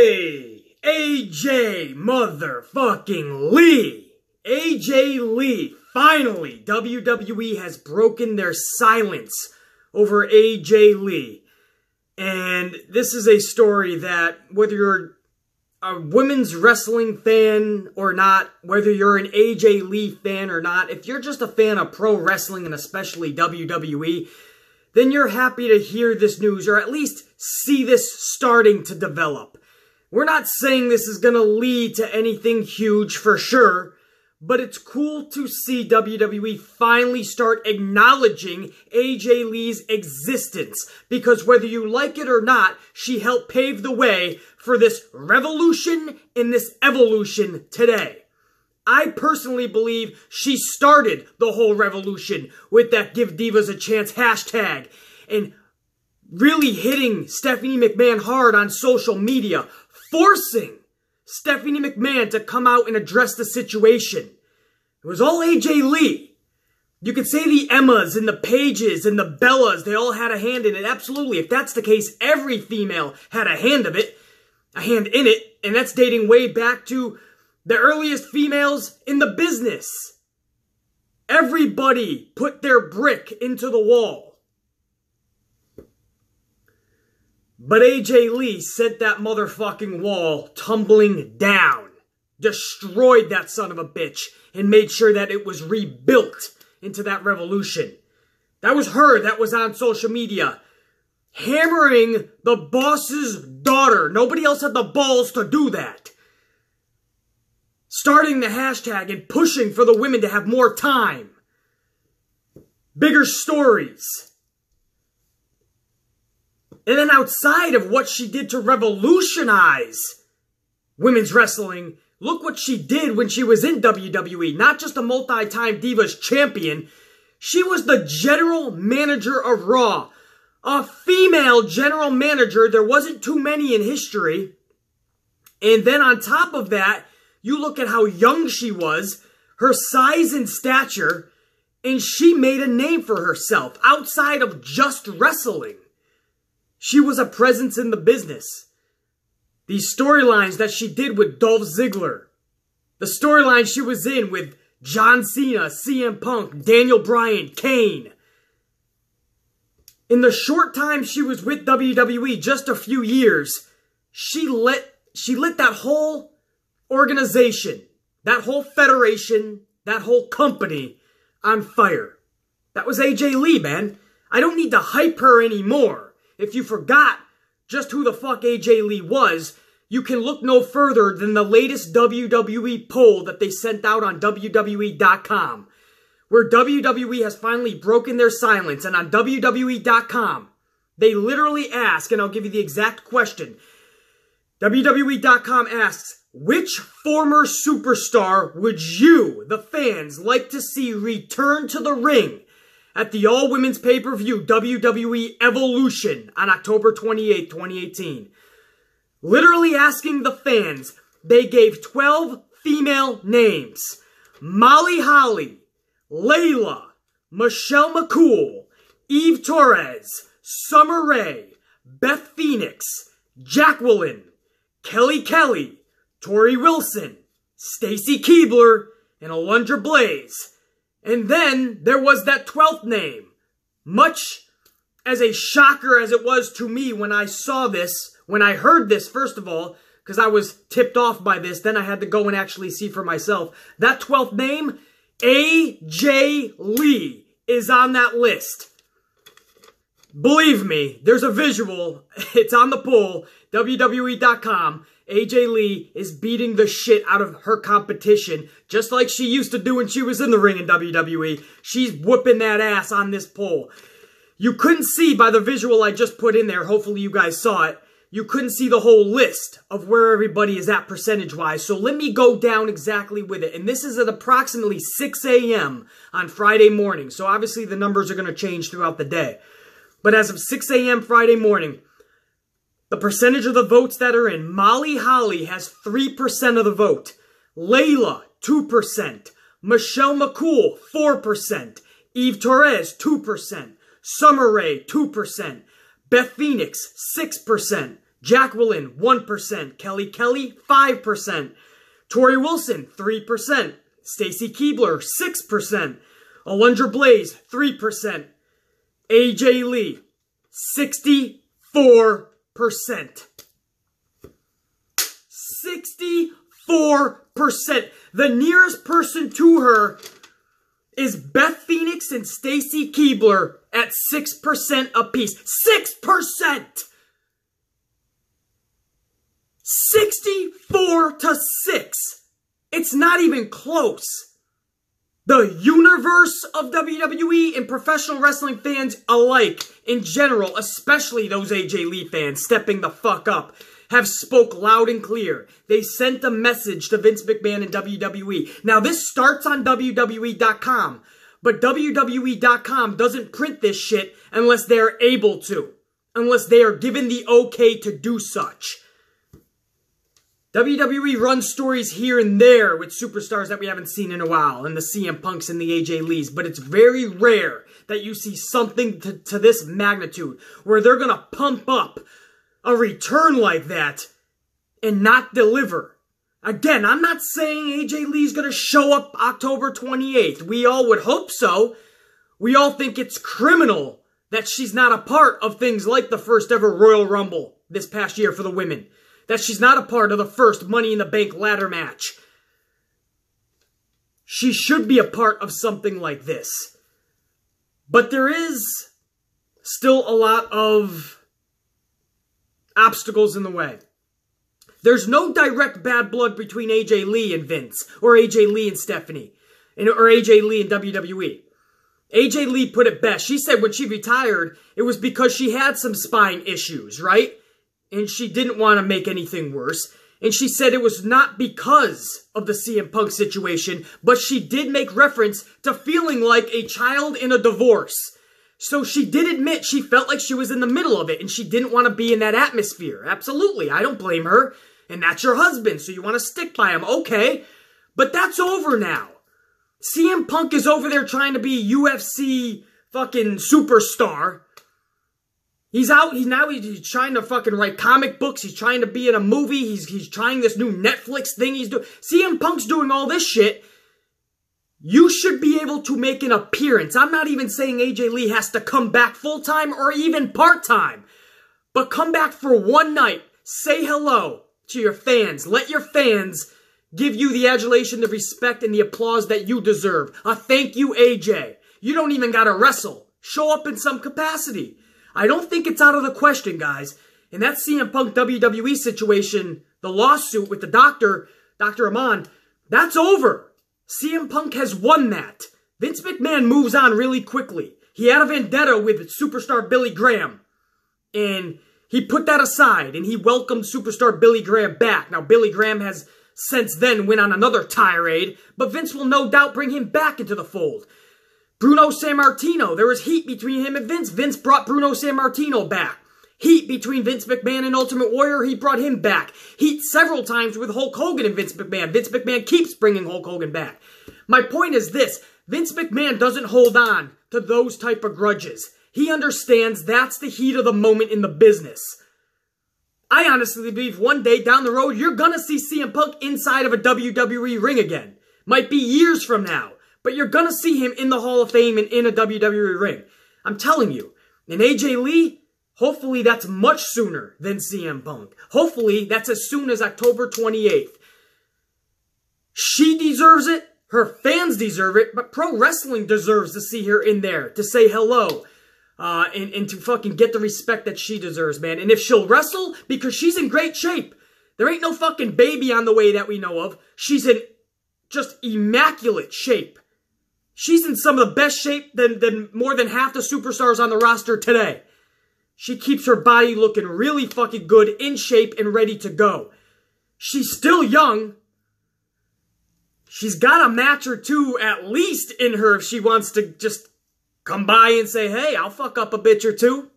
Hey, AJ motherfucking Lee. AJ Lee. Finally, WWE has broken their silence over AJ Lee. And this is a story that, whether you're a women's wrestling fan or not, whether you're an AJ Lee fan or not, if you're just a fan of pro wrestling and especially WWE, then you're happy to hear this news, or at least see this starting to develop. We're not saying this is going to lead to anything huge for sure, but it's cool to see WWE finally start acknowledging AJ Lee's existence, because whether you like it or not, she helped pave the way for this revolution and this evolution today. I personally believe she started the whole revolution with that Give Divas a Chance hashtag and really hitting Stephanie McMahon hard on social media, forcing Stephanie McMahon to come out and address the situation. It was all AJ Lee. You could say the Emmas and the Paiges and the Bellas, they all had a hand in it. Absolutely. If that's the case, every female had a hand in it. And that's dating way back to the earliest females in the business. Everybody put their brick into the wall. But AJ Lee sent that motherfucking wall tumbling down. Destroyed that son of a bitch and made sure that it was rebuilt into that revolution. That was her that was on social media, hammering the boss's daughter. Nobody else had the balls to do that. Starting the hashtag and pushing for the women to have more time. Bigger stories. And then outside of what she did to revolutionize women's wrestling, look what she did when she was in WWE. Not just a multi-time Divas champion. She was the general manager of Raw. A female general manager. There wasn't too many in history. And then on top of that, you look at how young she was, her size and stature, and she made a name for herself outside of just wrestling. She was a presence in the business. These storylines that she did with Dolph Ziggler, the storyline she was in with John Cena, CM Punk, Daniel Bryan, Kane. In the short time she was with WWE, just a few years, she lit that whole organization, that whole federation, that whole company on fire. That was AJ Lee, man. I don't need to hype her anymore. If you forgot just who the fuck AJ Lee was, you can look no further than the latest WWE poll that they sent out on WWE.com, where WWE has finally broken their silence. And on WWE.com, they literally ask, and I'll give you the exact question. WWE.com asks, which former superstar would you, the fans, like to see return to the ring at the all-women's pay-per-view WWE Evolution on October 28, 2018? Literally asking the fans, they gave 12 female names. Molly Holly, Layla, Michelle McCool, Eve Torres, Summer Rae, Beth Phoenix, Jacqueline, Kelly, Tori Wilson, Stacy Keibler, and Alundra Blaze. And then there was that 12th name. Much as a shocker as it was to me when I saw this, when I heard this, first of all, because I was tipped off by this, then I had to go and actually see for myself. That 12th name, AJ Lee, is on that list. Believe me, there's a visual. It's on the poll, WWE.com. AJ Lee is beating the shit out of her competition, just like she used to do when she was in the ring in WWE. She's whooping that ass on this poll. You couldn't see by the visual I just put in there, hopefully you guys saw it, you couldn't see the whole list of where everybody is at percentage-wise. So let me go down exactly with it. And this is at approximately 6 a.m. on Friday morning. So obviously the numbers are going to change throughout the day. But as of 6 a.m. Friday morning, the percentage of the votes that are in, Molly Holly has 3% of the vote. Layla, 2%. Michelle McCool, 4%. Eve Torres, 2%. Summer Rae, 2%. Beth Phoenix, 6%. Jacqueline, 1%. Kelly Kelly, 5%. Tori Wilson, 3%. Stacy Keibler, 6%. Alundra Blaze, 3%. AJ Lee, 64%. 64%. The nearest person to her is Beth Phoenix and Stacy Keibler at 6% apiece. 6%! 64-6. It's not even close. The universe of WWE and professional wrestling fans alike, in general, especially those AJ Lee fans stepping the fuck up, have spoke loud and clear. They sent a message to Vince McMahon and WWE. Now, this starts on WWE.com, but WWE.com doesn't print this shit unless they're able to, unless they are given the okay to do such. WWE runs stories here and there with superstars that we haven't seen in a while, and the CM Punks and the AJ Lees, but it's very rare that you see something to this magnitude where they're going to pump up a return like that and not deliver. Again, I'm not saying AJ Lee's going to show up October 28th. We all would hope so. We all think it's criminal that she's not a part of things like the first ever Royal Rumble this past year for the women. That she's not a part of the first Money in the Bank ladder match. She should be a part of something like this. But there is still a lot of obstacles in the way. There's no direct bad blood between AJ Lee and Vince, or AJ Lee and Stephanie, or AJ Lee and WWE. AJ Lee put it best. She said when she retired, it was because she had some spine issues, right? And she didn't want to make anything worse. And she said it was not because of the CM Punk situation, but she did make reference to feeling like a child in a divorce. So she did admit she felt like she was in the middle of it and she didn't want to be in that atmosphere. Absolutely, I don't blame her. And that's your husband, so you want to stick by him. Okay, but that's over now. CM Punk is over there trying to be UFC fucking superstar. He's out, he's trying to fucking write comic books. He's trying to be in a movie. He's trying this new Netflix thing he's doing. CM Punk's doing all this shit. You should be able to make an appearance. I'm not even saying AJ Lee has to come back full-time or even part-time. But come back for one night. Say hello to your fans. Let your fans give you the adulation, the respect, and the applause that you deserve. A thank you, AJ. You don't even gotta wrestle. Show up in some capacity. I don't think it's out of the question, guys. And that CM Punk WWE situation, the lawsuit with the doctor, Dr. Aman, that's over. CM Punk has won that. Vince McMahon moves on really quickly. He had a vendetta with superstar Billy Graham. And he put that aside and he welcomed superstar Billy Graham back. Now, Billy Graham has since then went on another tirade, but Vince will no doubt bring him back into the fold. Bruno Sammartino, there was heat between him and Vince. Vince brought Bruno Sammartino back. Heat between Vince McMahon and Ultimate Warrior, he brought him back. Heat several times with Hulk Hogan and Vince McMahon. Vince McMahon keeps bringing Hulk Hogan back. My point is this, Vince McMahon doesn't hold on to those type of grudges. He understands that's the heat of the moment in the business. I honestly believe one day down the road, you're gonna see CM Punk inside of a WWE ring again. Might be years from now, but you're gonna see him in the Hall of Fame and in a WWE ring. I'm telling you. And AJ Lee, hopefully that's much sooner than CM Punk. Hopefully that's as soon as October 28th. She deserves it. Her fans deserve it. But pro wrestling deserves to see her in there. To say hello. And to fucking get the respect that she deserves, man. And if she'll wrestle, because she's in great shape. There ain't no fucking baby on the way that we know of. She's in just immaculate shape. She's in some of the best shape than more than half the superstars on the roster today. She keeps her body looking really fucking good, in shape, and ready to go. She's still young. She's got a match or two at least in her if she wants to just come by and say, hey, I'll fuck up a bitch or two.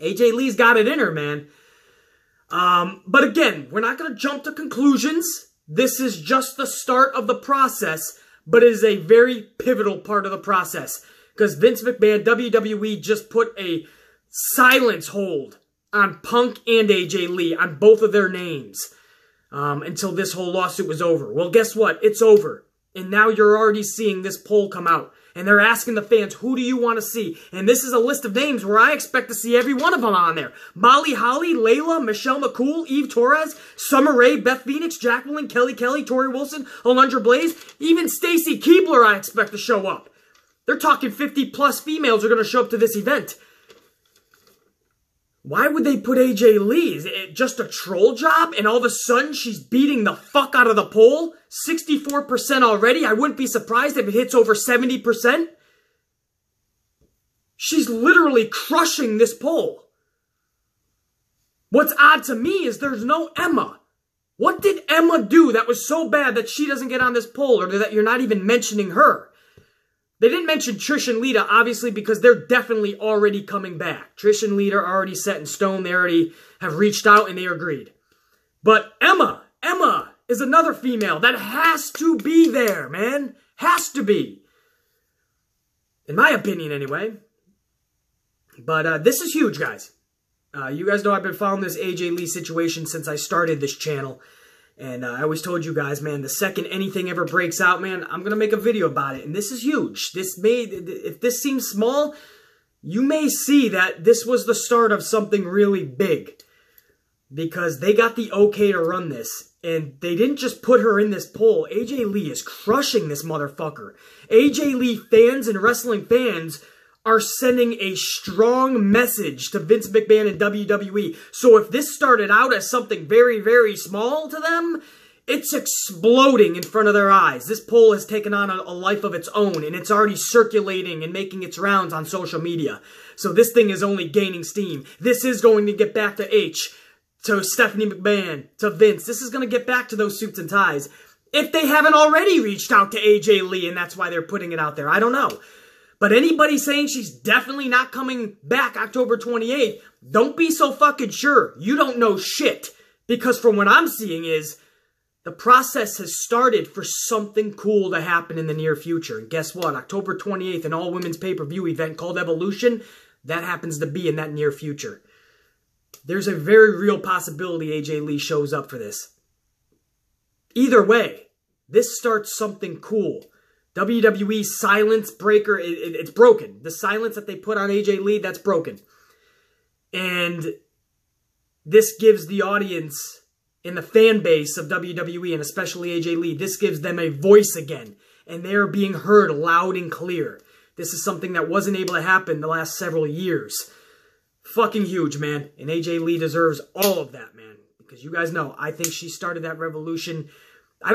AJ Lee's got it in her, man. But again, we're not going to jump to conclusions. This is just the start of the process, but it is a very pivotal part of the process. Because Vince McMahon, WWE, just put a silence hold on Punk and AJ Lee, on both of their names, until this whole lawsuit was over. Well, guess what? It's over. And now you're already seeing this poll come out. And they're asking the fans, who do you want to see? And this is a list of names where I expect to see every one of them on there. Molly Holly, Layla, Michelle McCool, Eve Torres, Summer Rae, Beth Phoenix, Jacqueline, Kelly Kelly, Tori Wilson, Alundra Blaze, even Stacy Keibler I expect to show up. They're talking 50+ females are going to show up to this event. Why would they put AJ Lee? Is it just a troll job? And all of a sudden, she's beating the fuck out of the poll? 64% already? I wouldn't be surprised if it hits over 70%. She's literally crushing this poll. What's odd to me is there's no Emma. What did Emma do that was so bad that she doesn't get on this poll, or that you're not even mentioning her? They didn't mention Trish and Lita, obviously, because they're definitely already coming back. Trish and Lita are already set in stone. They already have reached out and they agreed. But Emma is another female that has to be there, man. Has to be. In my opinion, anyway. But this is huge, guys. You guys know I've been following this AJ Lee situation since I started this channel. And I always told you guys, man, the second anything ever breaks out, man, I'm going to make a video about it. And this is huge. If this seems small, you may see that this was the start of something really big. Because they got the okay to run this. And they didn't just put her in this poll. AJ Lee is crushing this motherfucker. AJ Lee fans and wrestling fans are sending a strong message to Vince McMahon and WWE. So if this started out as something very, very small to them, it's exploding in front of their eyes. This poll has taken on a life of its own, and it's already circulating and making its rounds on social media. So this thing is only gaining steam. This is going to get back to H, to Stephanie McMahon, to Vince. This is going to get back to those suits and ties. If they haven't already reached out to AJ Lee, and that's why they're putting it out there, I don't know. But anybody saying she's definitely not coming back October 28th, don't be so fucking sure. You don't know shit. Because from what I'm seeing is, the process has started for something cool to happen in the near future. And guess what? October 28th, an all-women's pay-per-view event called Evolution, that happens to be in that near future. There's a very real possibility AJ Lee shows up for this. Either way, this starts something cool. WWE silence breaker, it's broken. The silence that they put on AJ Lee, that's broken. And this gives the audience and the fan base of WWE, and especially AJ Lee, this gives them a voice again. And they're being heard loud and clear. This is something that wasn't able to happen the last several years. Fucking huge, man. And AJ Lee deserves all of that, man. Because you guys know, I think she started that revolution. I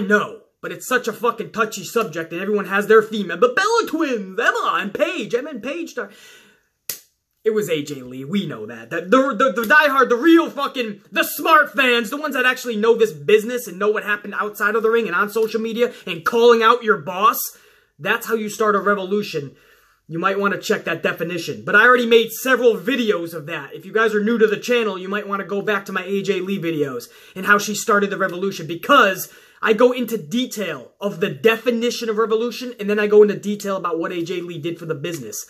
know. But it's such a fucking touchy subject, and everyone has their female. But Bella Twins, Emma and Paige, it was AJ Lee. We know that. The diehard, the real fucking, the smart fans, the ones that actually know this business and know what happened outside of the ring and on social media and calling out your boss. That's how you start a revolution. You might want to check that definition. But I already made several videos of that. If you guys are new to the channel, you might want to go back to my AJ Lee videos and how she started the revolution, because I go into detail of the definition of revolution, and then I go into detail about what AJ Lee did for the business.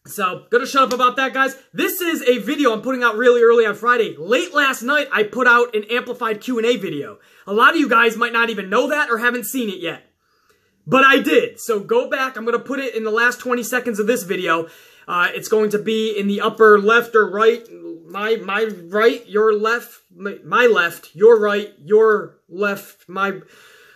So, gonna shut up about that, guys. This is a video I'm putting out really early on Friday. Late last night, I put out an amplified Q&A video. A lot of you guys might not even know that or haven't seen it yet. But I did. So go back. I'm gonna put it in the last 20 seconds of this video. It's going to be in the upper left or right. My right, your left, my left, your right, your left, my...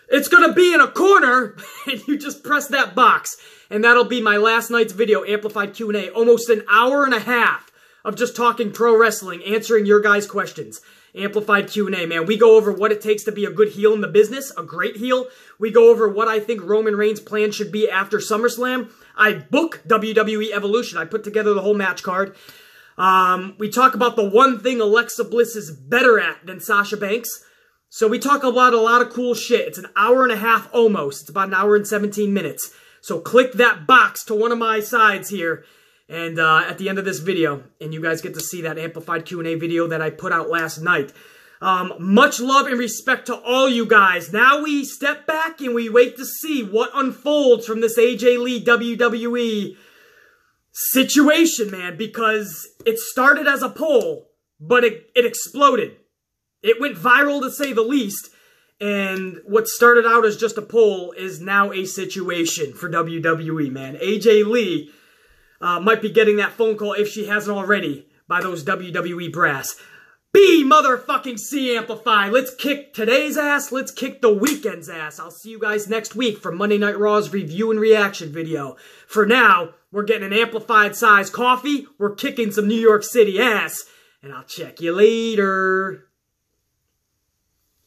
It's going to be in a corner, and you just press that box. And that'll be my last night's video, Amplified Q&A. Almost an hour and a half of just talking pro wrestling, answering your guys' questions. Amplified Q&A, man. We go over what it takes to be a good heel in the business, a great heel. We go over what I think Roman Reigns' plan should be after SummerSlam. I book WWE Evolution. I put together the whole match card. We talk about the one thing Alexa Bliss is better at than Sasha Banks. So we talk about a lot of cool shit. It's an hour and a half almost. It's about an hour and 17 minutes. So click that box to one of my sides here. And at the end of this video, and you guys get to see that amplified Q&A video that I put out last night. Much love and respect to all you guys. Now we step back and we wait to see what unfolds from this AJ Lee WWE situation, man, because it started as a poll, but it exploded. It went viral, to say the least, and what started out as just a poll is now a situation for WWE, man. AJ Lee might be getting that phone call, if she hasn't already, by those WWE brass. Be motherfucking C amplified. Let's kick today's ass. Let's kick the weekend's ass. I'll see you guys next week for Monday Night Raw's review and reaction video. For now, we're getting an amplified size coffee. We're kicking some New York City ass. And I'll check you later.